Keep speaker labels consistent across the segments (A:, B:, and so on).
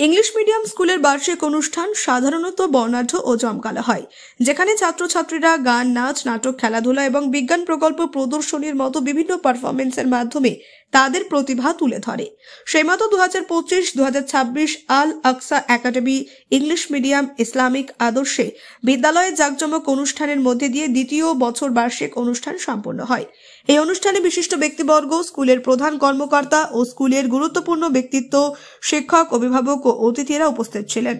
A: English medium স্কুলের বার্ষিক অনুষ্ঠান সাধারণত বর্ণাঢ্য ও জমকালো হয়, যেখানে ছাত্রছাত্রীরা গান, নাচ, নাটক, খেলাধুলা এবং বিজ্ঞান প্রকল্প প্রদর্শনীর মতো বিভিন্ন পারফরমেন্সের মাধ্যমে তাদের প্রতিভা তুলে ধরে। সেই মতো 2025-2026 আল আকসা একাডেমি ইংলিশ মিডিয়াম ইসলামিক আদর্শে বিদ্যালয়ের জাঁকজমক অনুষ্ঠানের মধ্যে দিয়ে দ্বিতীয় বছর বার্ষিক অনুষ্ঠান সম্পন্ন হয়। এই অনুষ্ঠানে বিশিষ্ট ব্যক্তিবর্গ, স্কুলের প্রধান কর্মকর্তা ও স্কুলের গুরুত্বপূর্ণ ব্যক্তিত্ব, শিক্ষক, অভিভাবক ও অতিথিরা উপস্থিত ছিলেন।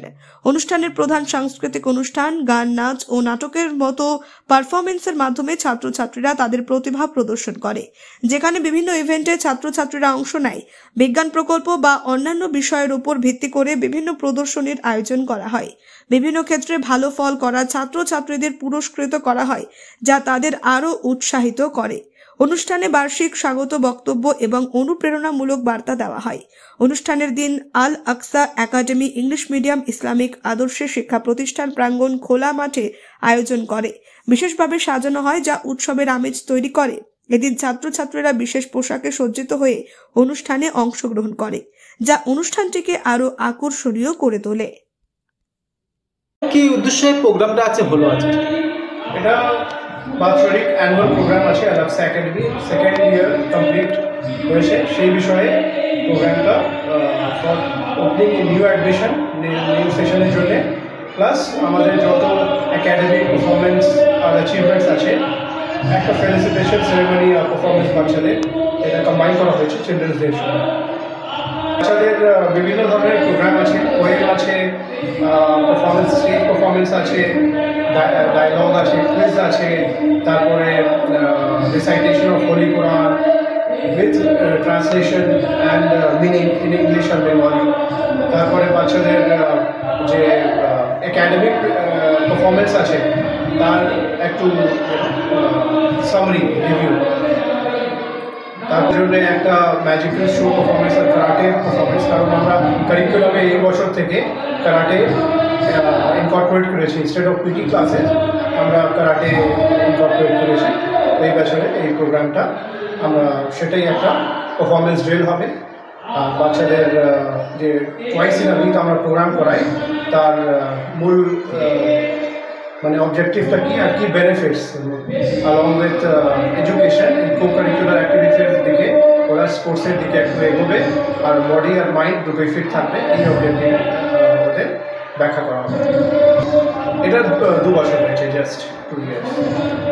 A: অনুষ্ঠানের প্রধান সাংস্কৃতিক অনুষ্ঠান, গান, নাচ ও নাটকের মতো পারফরমেন্সের মাধ্যমে ছাত্রছাত্রীরা তাদের প্রতিভা প্রদর্শন করে, যেখানে বিভিন্ন ইভেন্টে ছাত্রছাত্রীরা অংশ নেয়। বিজ্ঞান প্রকল্প বা অন্যান্য বিষয়ের উপর ভিত্তি করে বিভিন্ন প্রদর্শনীর আয়োজন করা হয়। বিভিন্ন ক্ষেত্রে ভালো ফল করা ছাত্রছাত্রীদের পুরস্কৃত করা হয়, যা তাদের আরও উৎসাহিত করে। অনুষ্ঠানে বার্ষিক স্বাগত বক্তব্য এবং অনুপ্রেরণামূলক বার্তা দেওয়া হয়। অনুষ্ঠানের দিন আল আকসা একাডেমি ইংলিশ মিডিয়াম ইসলামিক আদর্শে শিক্ষা প্রতিষ্ঠান প্রাঙ্গণ খোলা মাঠে আয়োজন করে বিশেষভাবে সাজানো হয়, যা উৎসবের আমেজ তৈরি করে। এদিন ছাত্রছাত্রীরা বিশেষ পোশাকে সজ্জিত হয়ে অনুষ্ঠানে অংশগ্রহণ করে, যা অনুষ্ঠানটিকে আরো আকর্ষণীয় করে তোলে।
B: কি উদ্দেশ্যে প্রোগ্রামটা আছে হলো আজকে?
C: এটা বাৎসরিক অ্যানুয়াল প্রোগ্রাম আছে আল আকসা একাডেমি, সেকেন্ড ইয়ার কমপ্লিট হয়েছে। সেই বিষয়ে প্রোগ্রামটা for opening new admission, new সেশনের জন্য, প্লাস আমাদের যত একাডেমিক পারফরমেন্স আর অ্যাচিভমেন্টস আছে, একটা ফেলিসিটেশন সেরেমনি আর পারফরমেন্স বাচ্চাদের, এটা কম্বাইন করা হয়েছে চিলড্রেন্স ডের সময়। বাচ্চাদের বিভিন্ন ধরনের প্রোগ্রাম আছে, পোয়েম আছে, পারফরমেন্স, স্টেজ পারফরমেন্স আছে, ডায়লগ আছে, কুইজ আছে, তারপরে recitation of holy Quran with translation and meaning in English আর বেঙ্গলি। তারপরে বাচ্চাদের যে একাডেমিক পারফরমেন্স আছে তার একটু সামারি রিভিউ। তার জন্য একটা ম্যাজিক্যাল শো পারফরমেন্স আর কারাটে পারফরমেন্স, কারণ আমরা কারিকুলামে এই বছর থেকে কারাটে ইনকর্পোরেট করেছি। ইনস্টেড অফ পিটি ক্লাসেস আমরা কারাটে ইনকর্পোরেট করেছি এই বছরে। এই প্রোগ্রামটা আমরা সেটাই একটা পারফরমেন্স ড্রিল হবে। বাচ্চাদের যে টুয়াইস ইন আ উইক আমরা প্রোগ্রাম করাই, তার মূল মানে অবজেক্টিভটা কি আর কি benefits, along with education, co curricular অ্যাক্টিভিটির দিকে ওরা স্পোর্টসের দিকে একটু এগোবে আর বডি আর মাইন্ড দুটোই ফিট থাকবে, এই অবজেক্টিভ ওদের ব্যাখ্যা করা হবে। এটা 2 বছর হয়েছে, জাস্ট 2 ইয়ার্স।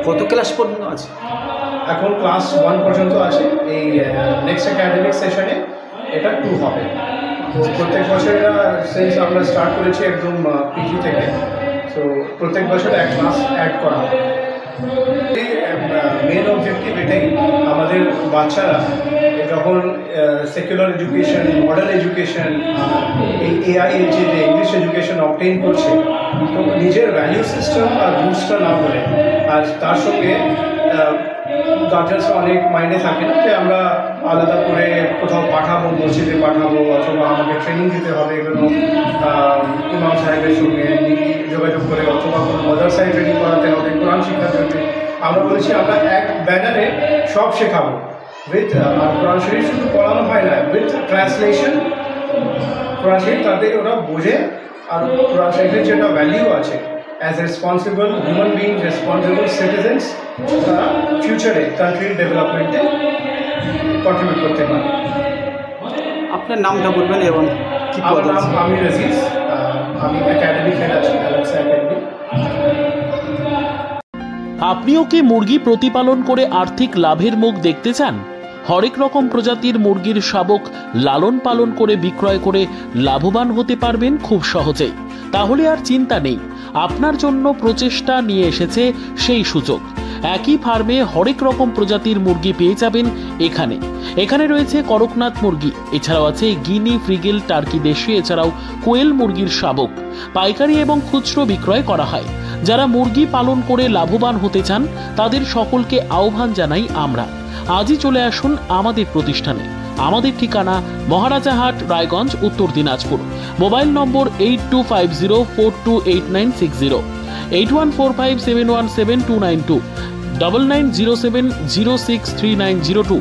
B: কত ক্লাস পর্যন্ত আছে?
C: এখন ক্লাস 1 পর্যন্ত আছে। এই নেক্সট একাডেমিক সেশনে এটা 2 হবে। প্রত্যেক বছর এটা সিন্স আমরা স্টার্ট করেছি একদম পিজি থেকে, তো প্রত্যেক বছর 1 ক্লাস অ্যাড করা হবে। মেন অবজেক্টিভ এটাই, আমাদের বাচ্চারা যখন সেকুলার এডুকেশন, মডার্ন এডুকেশন, এই এআই যে ইংলিশ এডুকেশন অবটেইন করছে, তো নিজের ভ্যালিউ সিস্টেম আর রুটসটা না বলে, আর তার সঙ্গে গার্জেন্স অনেক মাইন্ডে থাকে না যে আমরা আলাদা করে কোথাও পাঠাবো, মসজিদে পাঠাবো, অথবা আমাকে ট্রেনিং দিতে হবে এগুলো ইমাম সাহেবের সঙ্গে যোগাযোগ করে, অথবা কোনো মাদ্রাসায় ট্রেনিং করাতে হবে কোরআন শিক্ষার জন্য। আমরা বলেছি আমরা এক ব্যানারে সব শেখাবো উইথ, আর কোরআন শরীফ শুধু পড়ানো হয় না, উইথ ট্রান্সলেশন। কোরআন শরীফ তাদের ওরা বোঝে, আর কোরআন শরীফের যেটা ভ্যালিউ আছে as responsible human being, responsible citizens, তারা ফিউচারে কান্ট্রির ডেভেলপমেন্টে কন্ট্রিবিউট করতে পারে।
B: আপনার নামটা বলবেন এবং কি
C: আমার নাম আমির আজিজ, আমি একাডেমিক হেড আছি আল আকসা একাডেমি।
D: আপনিও কি মুরগি প্রতিপালন করে আর্থিক লাভের মুখ দেখতে চান? হরেক রকম প্রজাতির মুরগির শাবক লালন পালন করে বিক্রয় করে লাভবান হতে পারবেন খুব সহজেই। তাহলে আর চিন্তা নেই, আপনার জন্য প্রচেষ্টা নিয়ে এসেছে সেই সুযোগ। একই ফার্মে হরেক রকম প্রজাতির মুরগি পেয়ে যাবেন এখানে রয়েছে করকনাথ মুরগি, এছাড়াও আছে গিনি, ফ্রিগেল, টার্কি দেশি, এছাড়াও কোয়েল মুরগির শাবক পাইকারি এবং খুচরো বিক্রয় করা হয়। যারা মুরগি পালন করে লাভবান হতে চান তাদের সকলকে আহ্বান জানাই আমরা। আজই চলে আসুন আমাদের প্রতিষ্ঠানে। আমাদের ঠিকানা মহারাজাহাট, রায়গঞ্জ, উত্তর দিনাজপুর। মোবাইল নম্বর 8250428960, 8145717292, 9907063902।